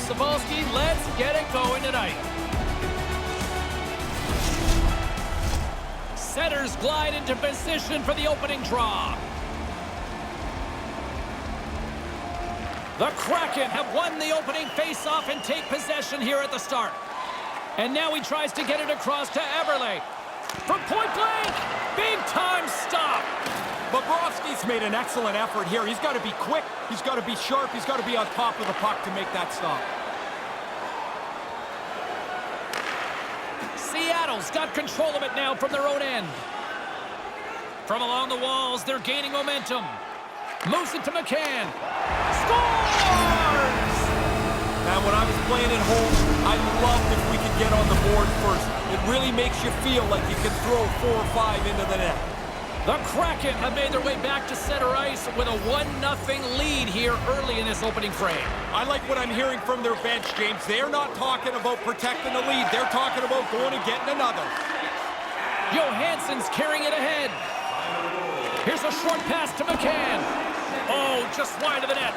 Cebulski, let's get it going tonight. Setters glide into position for the opening draw. The Kraken have won the opening face-off and take possession here at the start. And now he tries to get it across to Eberle. From point blank, big-time stop. Bobrovsky's made an excellent effort here. He's got to be quick, he's got to be sharp, he's got to be on top of the puck to make that stop. Seattle's got control of it now from their own end. From along the walls, they're gaining momentum. Moves it to McCann. Scores! Now, when I was playing at home, I loved if we could get on the board first. It really makes you feel like you can throw 4 or 5 into the net. The Kraken have made their way back to center ice with a 1-0 lead here early in this opening frame. I like what I'm hearing from their bench, James. They're not talking about protecting the lead. They're talking about going and getting another. Johansson's carrying it ahead. Here's a short pass to McCann. Oh, just wide of the net.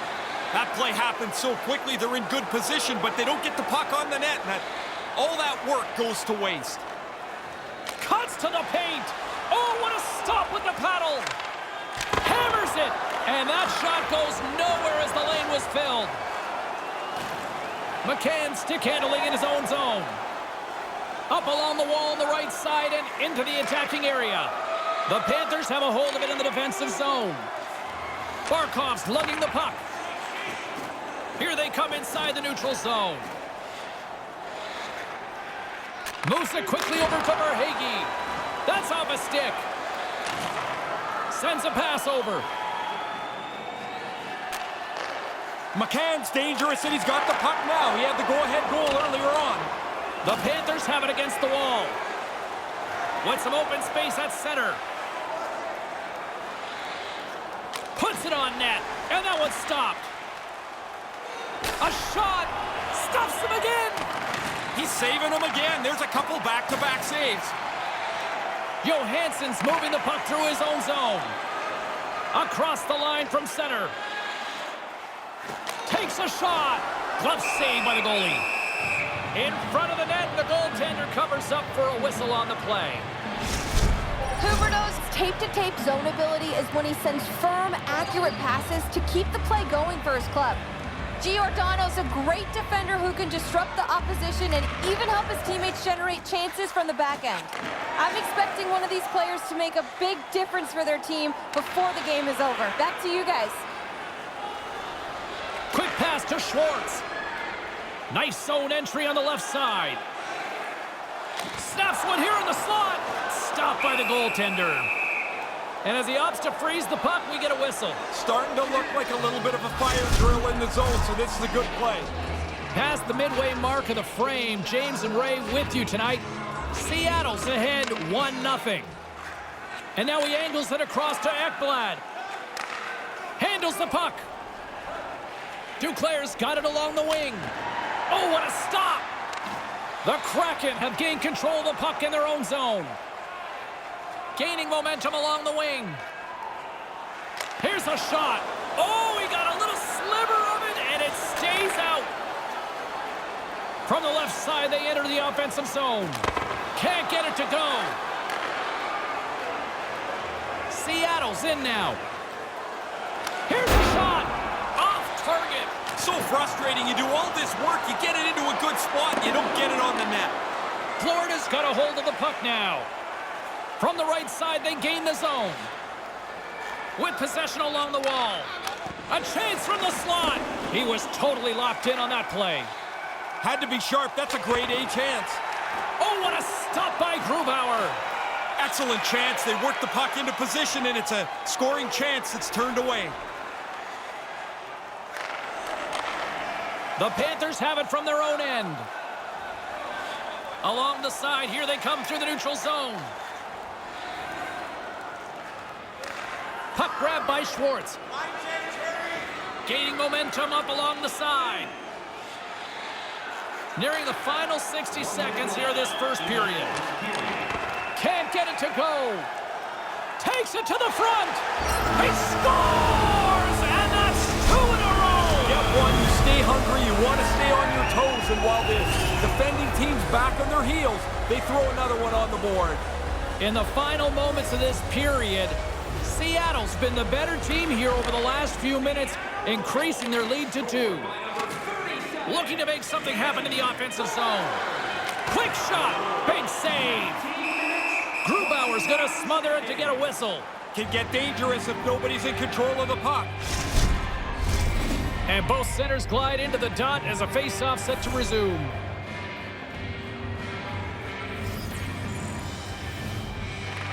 That play happened so quickly, they're in good position, but they don't get the puck on the net. And all that work goes to waste. Cuts to the paint. Oh, what a stop with the paddle. Hammers it. And that shot goes nowhere as the lane was filled. McCann stick handling in his own zone. Up along the wall on the right side and into the attacking area. The Panthers have a hold of it in the defensive zone. Barkov's lugging the puck. Here they come inside the neutral zone. Moves it quickly over to Verhaeghe. That's off a stick. Sends a pass over. McCann's dangerous, and he's got the puck now. He had the go-ahead goal earlier on. The Panthers have it against the wall. With some open space at center. Puts it on net, and that one's stopped. A shot! Stops him again! He's saving them again. There's a couple back-to-back saves. Johansson's moving the puck through his own zone. Across the line from center. Takes a shot. Glove save by the goalie. In front of the net, the goaltender covers up for a whistle on the play. Huberdeau's tape-to-tape zone ability is when he sends firm, accurate passes to keep the play going for his club. Giordano's a great defender who can disrupt the opposition and even help his teammates generate chances from the back end. I'm expecting one of these players to make a big difference for their team before the game is over. Back to you guys. Quick pass to Schwartz. Nice zone entry on the left side. Snaps one here in the slot. Stopped by the goaltender. And as he opts to freeze the puck, we get a whistle. Starting to look like a little bit of a fire drill in the zone, so this is a good play. Past the midway mark of the frame, James and Ray with you tonight. Seattle's ahead 1-0. And now he angles it across to Ekblad. Handles the puck. Duclair's got it along the wing. Oh, what a stop! The Kraken have gained control of the puck in their own zone. Gaining momentum along the wing. Here's a shot. Oh, he got a little sliver of it, and it stays out. From the left side, they enter the offensive zone. Can't get it to go. Seattle's in now. Here's a shot. Off target. So frustrating. You do all this work, you get it into a good spot, and you don't get it on the net. Florida's got a hold of the puck now. From the right side, they gain the zone. With possession along the wall. A chance from the slot. He was totally locked in on that play. Had to be sharp. That's a grade A chance. Oh, what a stop by Grubauer. Excellent chance. They work the puck into position, and it's a scoring chance that's turned away. The Panthers have it from their own end. Along the side, here they come through the neutral zone. Puck grab by Schwartz. Gaining momentum up along the side. Nearing the final 60 seconds here this first period. Can't get it to go. Takes it to the front. He scores! And that's 2 in a row! Yep, one, you stay hungry, you want to stay on your And while the defending team's back on their heels, they throw another one on the board. In the final moments of this period, Seattle's been the better team here over the last few minutes, increasing their lead to 2. Looking to make something happen in the offensive zone. Quick shot. Big save. Grubauer's going to smother it to get a whistle. Can get dangerous if nobody's in control of the puck. And both centers glide into the dot as a faceoff set to resume.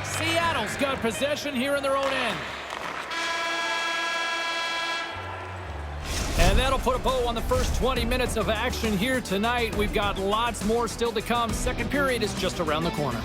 Seattle's got possession here in their own end. And that'll put a bow on the first 20 minutes of action here tonight. We've got lots more still to come. Second period is just around the corner.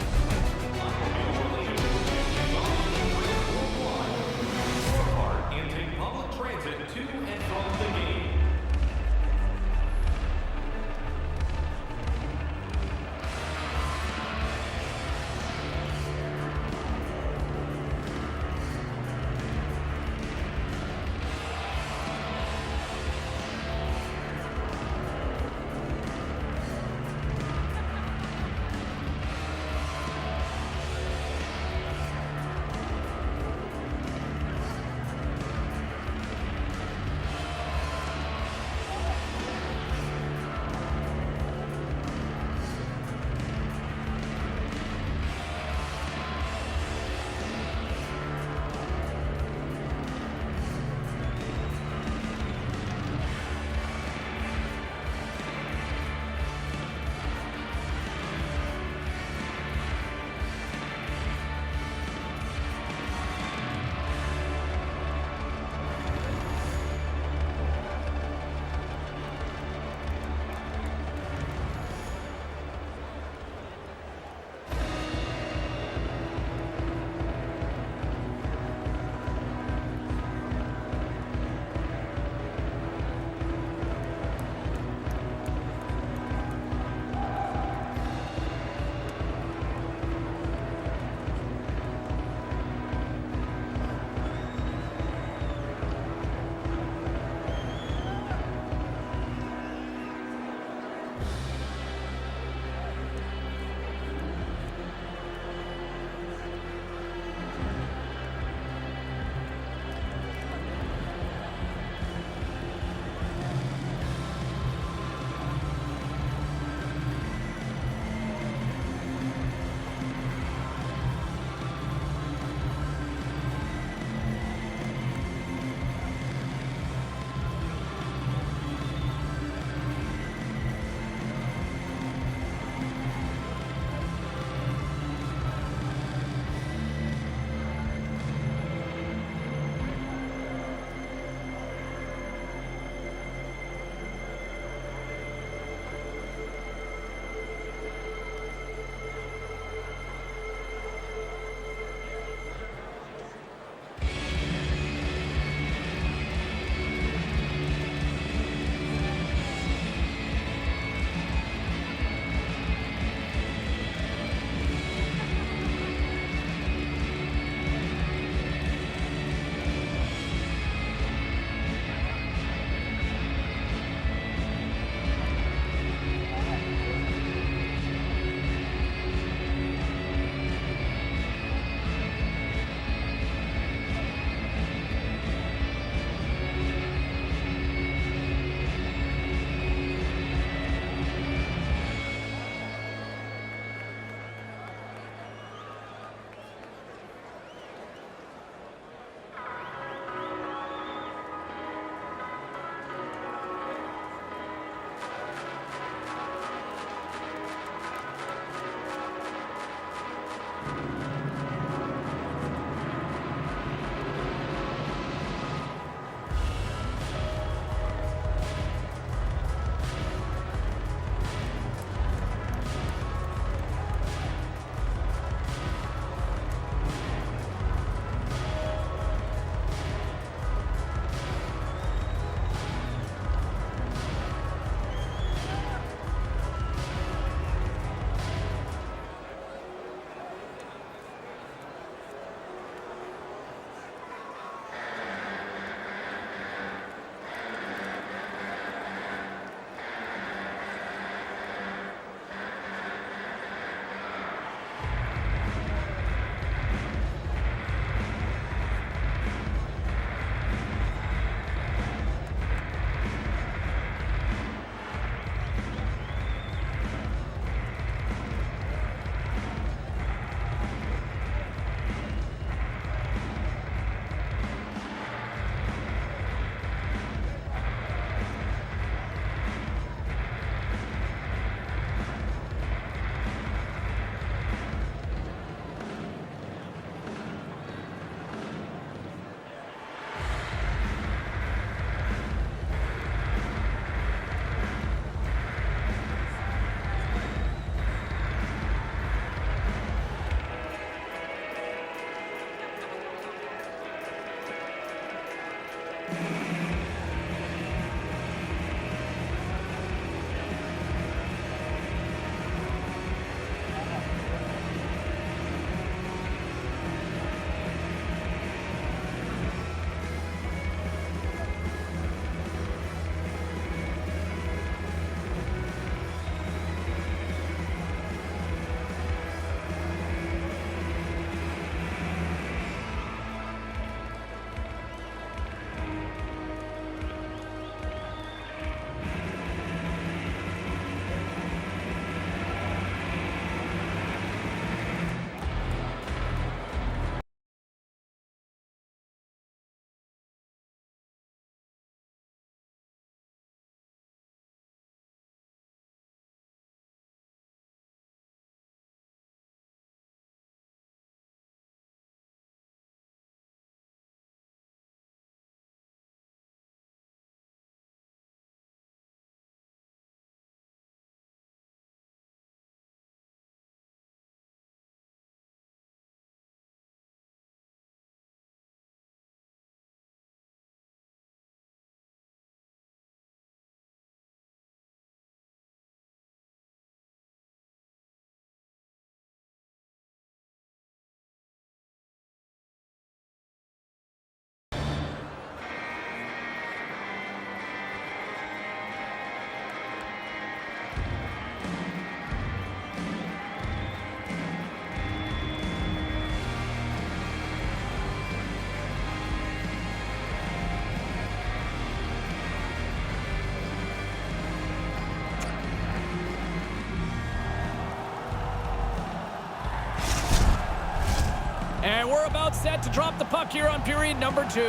we're about set to drop the puck here on period number 2.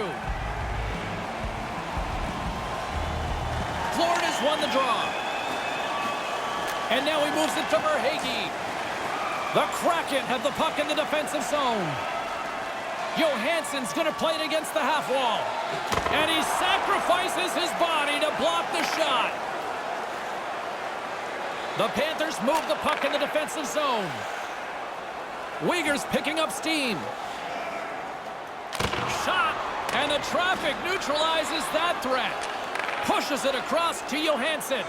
Florida's won the draw. And now he moves it to Verhaeghe. The Kraken have the puck in the defensive zone. Johansson's going to play it against the half wall. And he sacrifices his body to block the shot. The Panthers move the puck in the defensive zone. Uyghur's picking up steam. Shot, and the traffic neutralizes that threat. Pushes it across to Johansson.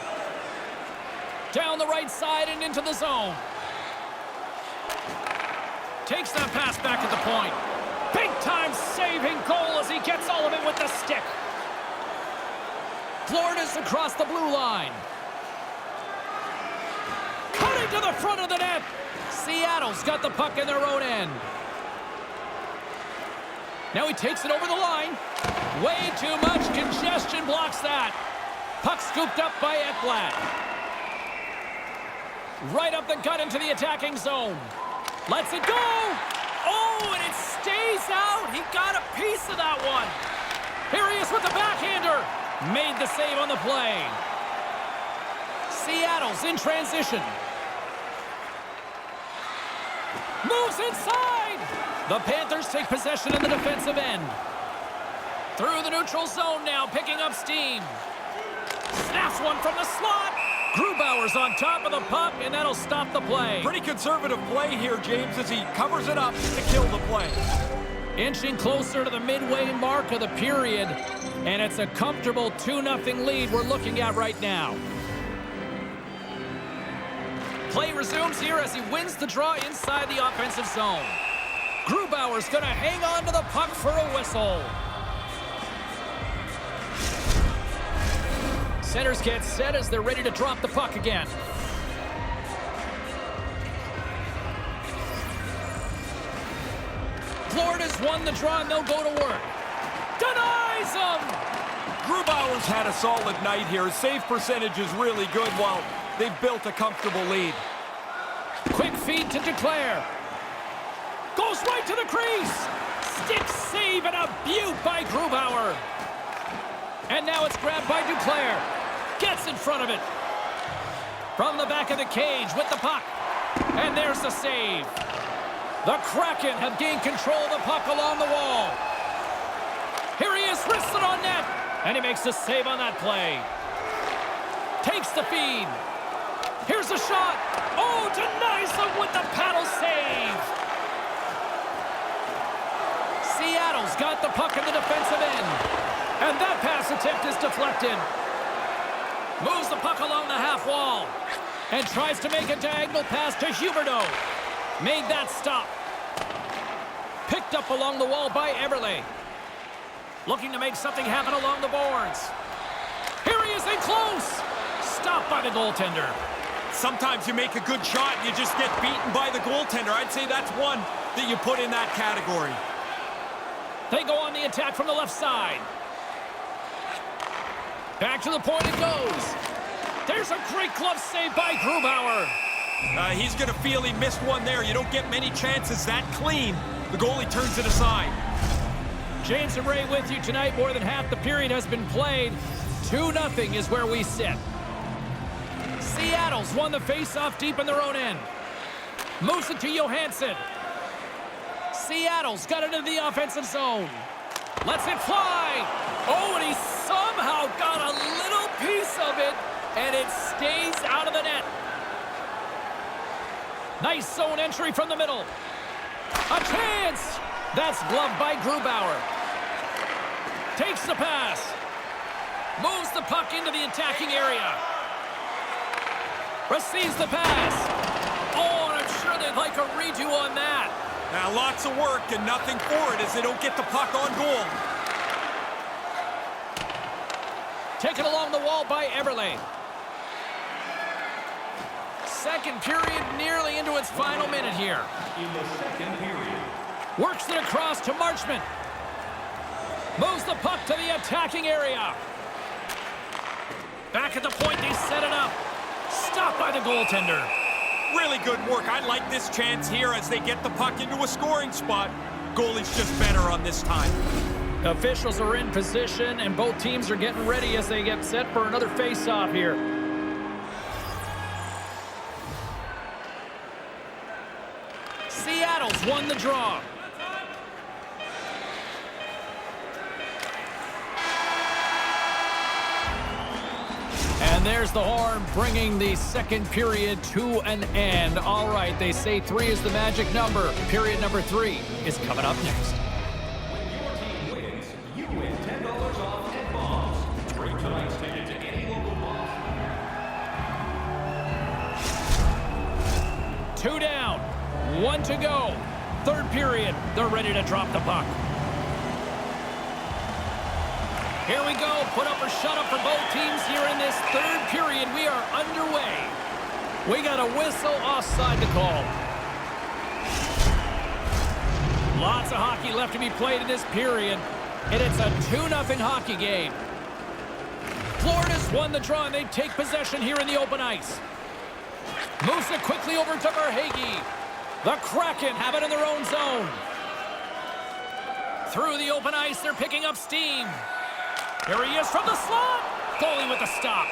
Down the right side and into the zone. Takes that pass back at the point. Big-time saving goal as he gets all of it with the stick. Florida's across the blue line. Cutting to the front of the net. Seattle's got the puck in their own end. Now he takes it over the line. Way too much congestion blocks that. Puck scooped up by Ekblad. Right up the gut into the attacking zone. Lets it go. Oh, and it stays out. He got a piece of that one. Here he is with the backhander. Made the save on the play. Seattle's in transition. Moves inside. The Panthers take possession in the defensive end. Through the neutral zone now, picking up steam. Snaps one from the slot. Grubauer's on top of the puck, and that'll stop the play. Pretty conservative play here, James, as he covers it up to kill the play. Inching closer to the midway mark of the period, and it's a comfortable 2-0 lead we're looking at right now. Play resumes here as he wins the draw inside the offensive zone. Grubauer's going to hang on to the puck for a whistle. Centers get set as they're ready to drop the puck again. Florida's won the draw and they'll go to work. Denies him! Grubauer's had a solid night here. His save percentage is really good while they've built a comfortable lead. Quick feed to Duclair. Goes right to the crease. Stick save and a beaut by Grubauer. And now it's grabbed by Duclair. Gets in front of it. From the back of the cage with the puck. And there's the save. The Kraken have gained control of the puck along the wall. Here he is, wristed on net. And he makes the save on that play. Takes the feed. Here's a shot. Oh, denies him with the paddle save. Seattle's got the puck in the defensive end. And that pass attempt is deflected. Moves the puck along the half wall. And tries to make a diagonal pass to Huberdeau. Made that stop. Picked up along the wall by Eberle. Looking to make something happen along the boards. Here he is in close. Stopped by the goaltender. Sometimes you make a good shot and you just get beaten by the goaltender. I'd say that's one that you put in that category. They go on the attack from the left side. Back to the point it goes. There's a great glove save by Grubauer. He's going to feel he missed one there. You don't get many chances that clean. The goalie turns it aside. James and Ray with you tonight. More than half the period has been played. 2-0 is where we sit. Seattle's won the face-off deep in their own end. Moves it to Johansson. Seattle's got it into the offensive zone. Lets it fly. Oh, and he somehow got a little piece of it, and it stays out of the net. Nice zone entry from the middle. A chance. That's gloved by Grubauer. Takes the pass. Moves the puck into the attacking area. Receives the pass. Oh, and I'm sure they'd like a redo on that. Now lots of work and nothing for it as they don't get the puck on goal. Taken along the wall by Eberle. Second period nearly into its final minute here. In the second period. Works it across to Marchment. Moves the puck to the attacking area. Back at the point, they set it up. Stopped by the goaltender. Really good work. I like this chance here as they get the puck into a scoring spot. Goalie's just better on this time. Officials are in position, and both teams are getting ready as they get set for another face-off here. Seattle's won the draw. And there's the horn, bringing the second period to an end. All right, they say 3 is the magic number. Period number 3 is coming up next. When your team wins, you win $10 off at Bonds. Bring tonight's ticket to any local Bonds. 2 down, 1 to go. Third period, they're ready to drop the puck. Here we go. Put up or shut up for both teams here in this third period. We are underway. We got a whistle offside to call. Lots of hockey left to be played in this period, and it's a 2-0 hockey game. Florida's won the draw, and they take possession here in the open ice. Moves it quickly over to Verhaeghe. The Kraken have it in their own zone. Through the open ice, they're picking up steam. Here he is from the slot. Goalie with the stop.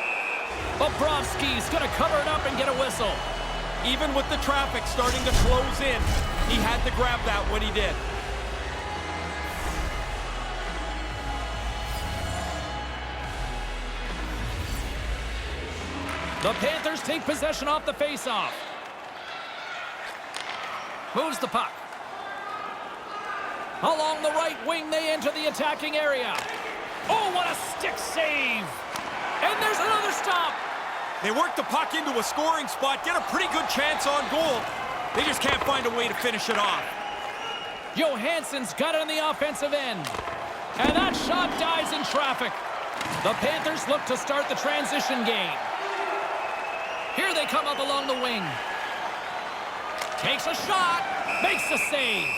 Bobrovsky's going to cover it up and get a whistle. Even with the traffic starting to close in, he had to grab that when he did. The Panthers take possession off the faceoff. Moves the puck. Along the right wing, they enter the attacking area. Oh, what a stick save! And there's another stop! They work the puck into a scoring spot, get a pretty good chance on goal. They just can't find a way to finish it off. Johansson's got it on the offensive end. And that shot dies in traffic. The Panthers look to start the transition game. Here they come up along the wing. Takes a shot, makes the save.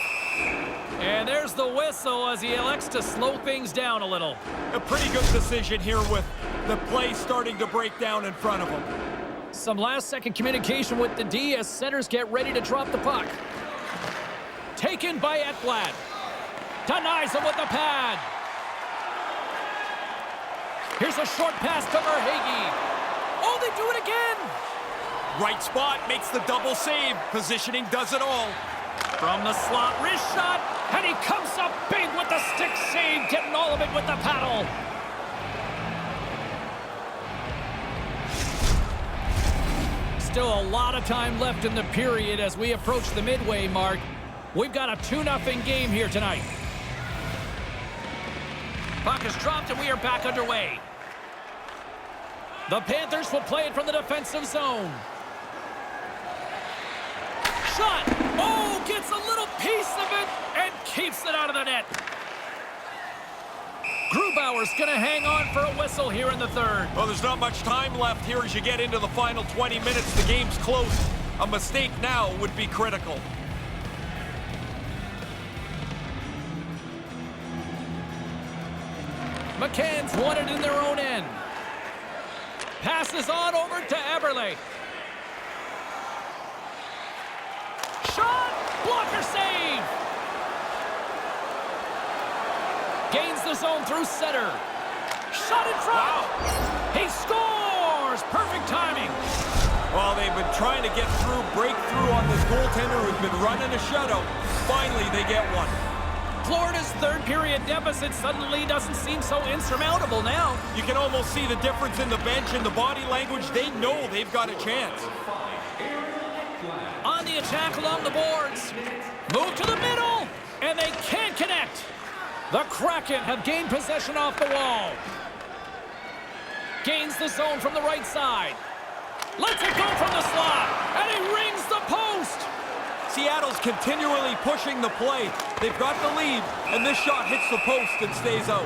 And there's the whistle as he elects to slow things down a little. A pretty good decision here with the play starting to break down in front of him. Some last-second communication with the D as centers get ready to drop the puck. Taken by Ekblad. Denies him with the pad. Here's a short pass to Verhaeghe. Oh, they do it again! Right spot makes the double save. Positioning does it all. From the slot, wrist shot, and he comes up big with the stick save, getting all of it with the paddle. Still a lot of time left in the period as we approach the midway mark. We've got a 2-0 game here tonight. Puck is dropped and we are back underway. The Panthers will play it from the defensive zone. Shot! Oh, gets a little piece of it and keeps it out of the net. Grubauer's going to hang on for a whistle here in the third. Well, there's not much time left here as you get into the final 20 minutes. The game's close. A mistake now would be critical. McCann's won it in their own end. Passes on over to Eberle. Shot! Blocker save! Gains the zone through center. Shot in front! Wow. He scores! Perfect timing. Well, they've been trying to get through, break through on this goaltender who's been running a shutout. Finally, they get one. Florida's third period deficit suddenly doesn't seem so insurmountable now. You can almost see the difference in the bench and the body language. They know they've got a chance. On the attack along the boards. Move to the middle, and they can't connect. The Kraken have gained possession off the wall. Gains the zone from the right side. Lets it go from the slot, and he rings the post. Seattle's continually pushing the play. They've got the lead, and this shot hits the post and stays out.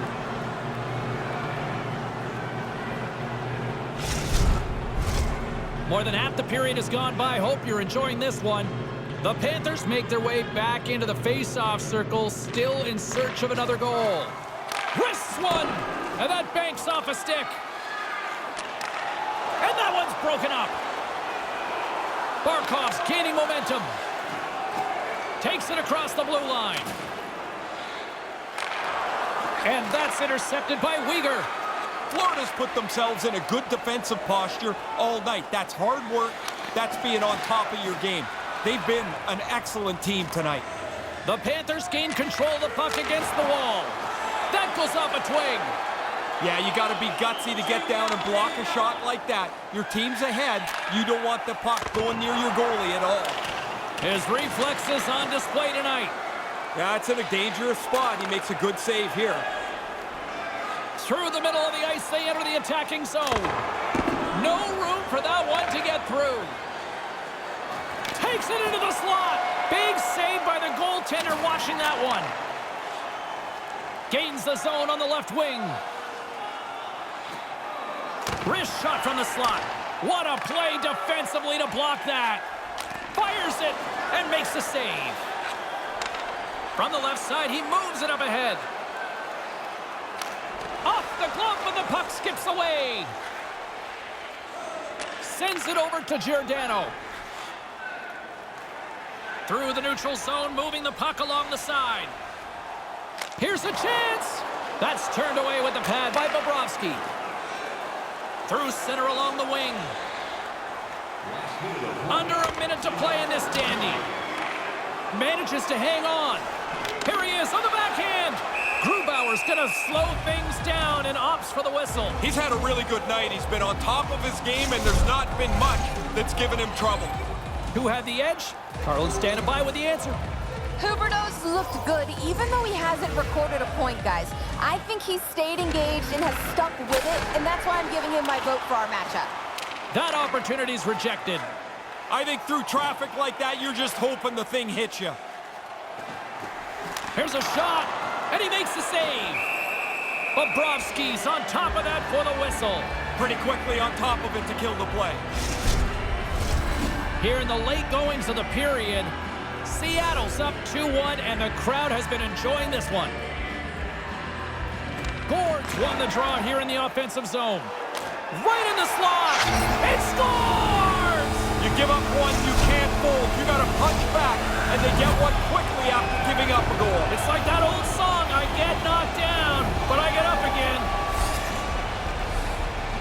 More than half the period has gone by. Hope you're enjoying this one. The Panthers make their way back into the face-off circle, still in search of another goal. Wrists one, and that banks off a stick. And that one's broken up. Barkov's gaining momentum. Takes it across the blue line. And that's intercepted by Uyghur. Florida's put themselves in a good defensive posture all night. That's hard work. That's being on top of your game. They've been an excellent team tonight. The Panthers gain control of the puck against the wall. That goes off a twig. Yeah, you got to be gutsy to get down and block a shot like that. Your team's ahead. You don't want the puck going near your goalie at all. His reflexes on display tonight. Yeah, it's in a dangerous spot. He makes a good save here. Through the middle of the ice, they enter the attacking zone. No room for that one to get through. Takes it into the slot. Big save by the goaltender watching that one. Gains the zone on the left wing. Wrist shot from the slot. What a play defensively to block that. Fires it and makes the save. From the left side, he moves it up ahead. Off the glove, but the puck skips away. Sends it over to Giordano. Through the neutral zone, moving the puck along the side. Here's a chance. That's turned away with the pad by Bobrovsky. Through center along the wing. Under a minute to play in this dandy. Manages to hang on. Here he is on the backhand. Grubauer's going to slow things down and opts for the whistle. He's had a really good night. He's been on top of his game, and there's not been much that's given him trouble. Who had the edge? Carlin standing by with the answer. Huberdeau's looked good, even though he hasn't recorded a point, guys. I think he's stayed engaged and has stuck with it, and that's why I'm giving him my vote for our matchup. That opportunity's rejected. I think through traffic like that, you're just hoping the thing hits you. Here's a shot, and he makes the save. Bobrovsky's on top of that for the whistle. Pretty quickly on top of it to kill the play. Here in the late goings of the period, Seattle's up 2-1, and the crowd has been enjoying this one. Gord's won the draw here in the offensive zone. Right in the slot! It scores! You give up one, you can't fold. You got to punch back, and they get one quickly after giving up a goal. It's like that old song, I get knocked down, but I get up again.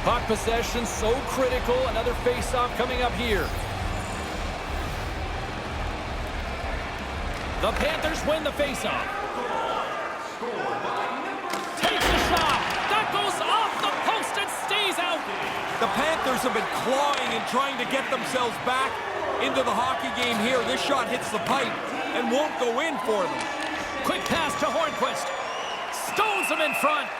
Puck possession so critical. Another face-off coming up here. The Panthers win the face-off. Takes a shot. That goes off the post and stays out. The Panthers have been clawing and trying to get themselves back into the hockey game here. This shot hits the pipe and won't go in for them. Quick pass to Hornquist. Stones him in front.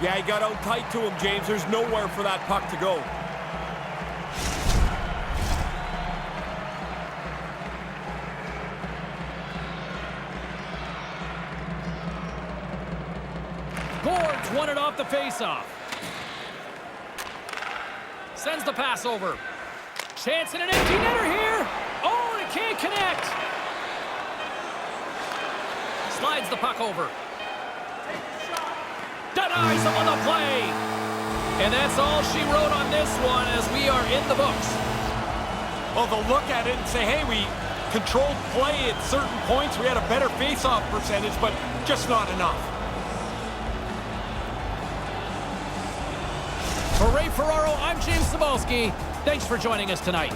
Yeah, he got out tight to him, James. There's nowhere for that puck to go. Gord's won it off the faceoff. Sends the pass over. Chance in an empty netter here. Oh, and it can't connect. Slides the puck over. Denies him on the play. And that's all she wrote on this one as we are in the books. Well, they'll look at it and say, hey, we controlled play at certain points. We had a better face-off percentage, but just not enough. For Ray Ferraro, I'm James Cybulski. Thanks for joining us tonight.